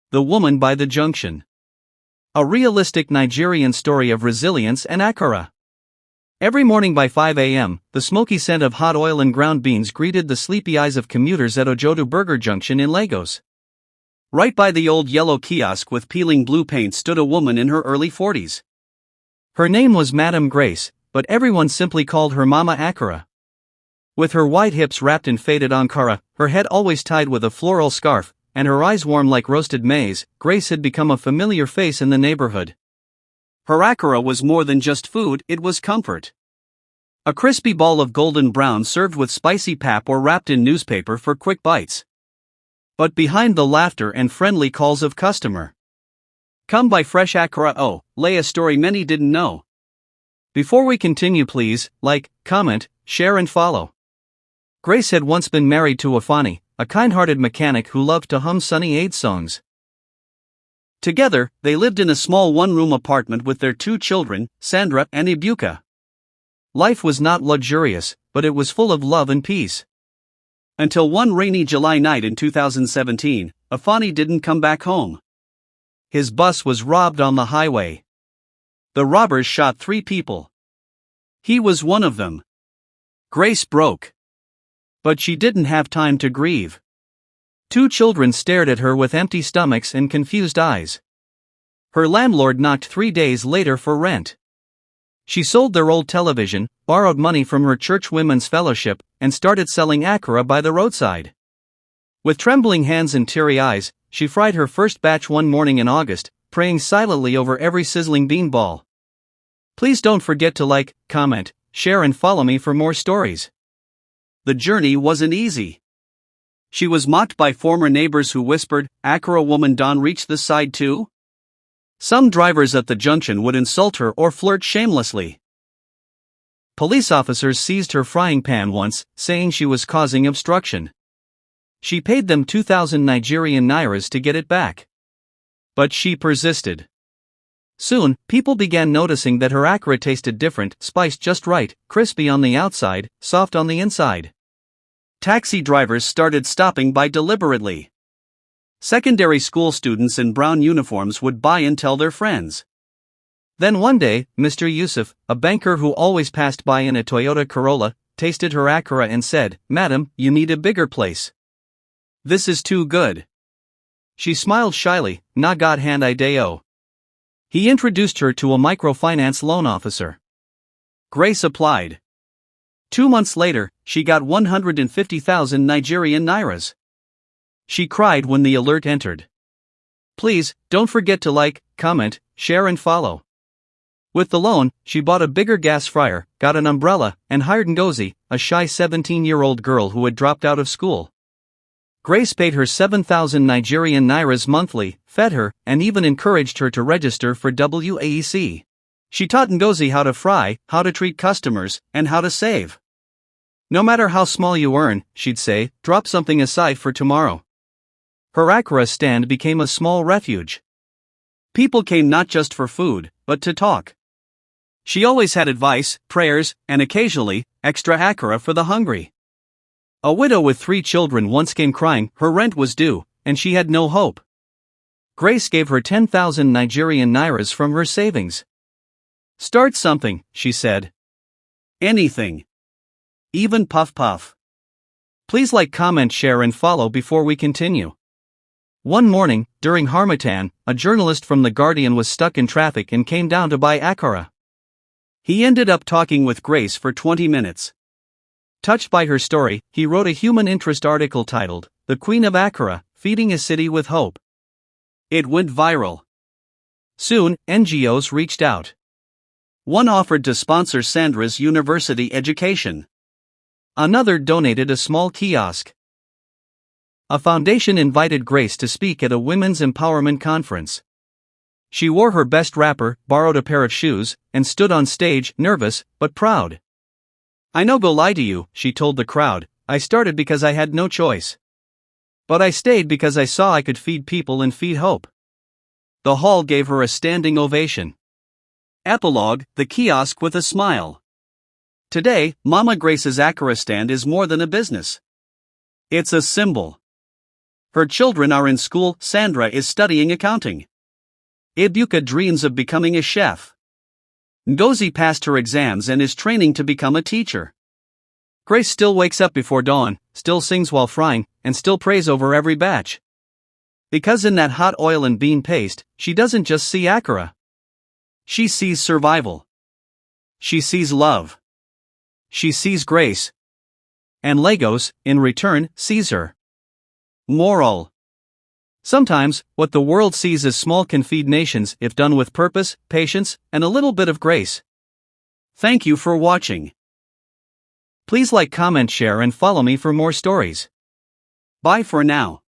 The Woman by the Junction. A realistic Nigerian story of resilience and akara. Every morning by 5 a.m., the smoky scent of hot oil and ground beans greeted the sleepy eyes of commuters at Ojodu Burger Junction in Lagos. Right by the old yellow kiosk with peeling blue paint stood a woman in her early 40s. Her name was Madam Grace, but everyone simply called her Mama Akara. With her white hips wrapped in faded ankara, her head always tied with a floral scarf, and her eyes warm like roasted maize, Grace had become a familiar face in the neighborhood. Her akara was more than just food, it was comfort. A crispy ball of golden brown served with spicy pap or wrapped in newspaper for quick bites. But behind the laughter and friendly calls of customer, come by fresh akara lay a story many didn't know. Before we continue, please like, comment, share and follow. Grace had once been married to Afani, a kind-hearted mechanic who loved to hum Sunny Aid songs. Together, they lived in a small one-room apartment with their 2 children, Sandra and Ibuka. Life was not luxurious, but it was full of love and peace. Until one rainy July night in 2017, Afani didn't come back home. His bus was robbed on the highway. The robbers shot 3 people. He was one of them. Grace broke. But she didn't have time to grieve. 2 children stared at her with empty stomachs and confused eyes. Her landlord knocked 3 days later for rent. She sold their old television, borrowed money from her church women's fellowship, and started selling akara by the roadside. With trembling hands and teary eyes, she fried her first batch one morning in August, praying silently over every sizzling bean ball. Please don't forget to like, comment, share and follow me for more stories. The journey wasn't easy. She was mocked by former neighbors who whispered, "Akara woman Don reached this side too?" Some drivers at the junction would insult her or flirt shamelessly. Police officers seized her frying pan once, saying she was causing obstruction. She paid them 2,000 Nigerian nairas to get it back. But she persisted. Soon, people began noticing that her akara tasted different, spiced just right, crispy on the outside, soft on the inside. Taxi drivers started stopping by deliberately. Secondary school students in brown uniforms would buy and tell their friends. Then one day, Mr. Yusuf, a banker who always passed by in a Toyota Corolla, tasted her akara and said, "Madam, you need a bigger place. This is too good." She smiled shyly, "Na God hand ideo." He introduced her to a microfinance loan officer. Grace applied. 2 months later, she got 150,000 Nigerian nairas. She cried when the alert entered. Please, don't forget to like, comment, share and follow. With the loan, she bought a bigger gas fryer, got an umbrella, and hired Ngozi, a shy 17-year-old girl who had dropped out of school. Grace paid her 7,000 Nigerian nairas monthly, fed her, and even encouraged her to register for WAEC. She taught Ngozi how to fry, how to treat customers, and how to save. No matter how small you earn, she'd say, drop something aside for tomorrow. Her akara stand became a small refuge. People came not just for food, but to talk. She always had advice, prayers, and occasionally, extra akara for the hungry. A widow with 3 children once came crying her rent was due, and she had no hope. Grace gave her 10,000 Nigerian nairas from her savings. Start something, she said. Anything. Even puff puff. Please like, comment, share and follow before we continue. One morning, during Harmattan, a journalist from The Guardian was stuck in traffic and came down to buy akara. He ended up talking with Grace for 20 minutes. Touched by her story, he wrote a human interest article titled, "The Queen of Akara, Feeding a City with Hope." It went viral. Soon, NGOs reached out. One offered to sponsor Sandra's university education. Another donated a small kiosk. A foundation invited Grace to speak at a women's empowerment conference. She wore her best wrapper, borrowed a pair of shoes, and stood on stage, nervous, but proud. "I no go lie to you," she told the crowd, "I started because I had no choice. But I stayed because I saw I could feed people and feed hope." The hall gave her a standing ovation. Epilogue, the kiosk with a smile. Today, Mama Grace's akara stand is more than a business. It's a symbol. Her children are in school. Sandra is studying accounting. Ibuka dreams of becoming a chef. Ngozi passed her exams and is training to become a teacher. Grace still wakes up before dawn, still sings while frying, and still prays over every batch. Because in that hot oil and bean paste, she doesn't just see Akira. She sees survival. She sees love. She sees Grace. And Lagos, in return, sees her. Moral. Sometimes, what the world sees as small can feed nations if done with purpose, patience, and a little bit of grace. Thank you for watching. Please like, comment, share, and follow me for more stories. Bye for now.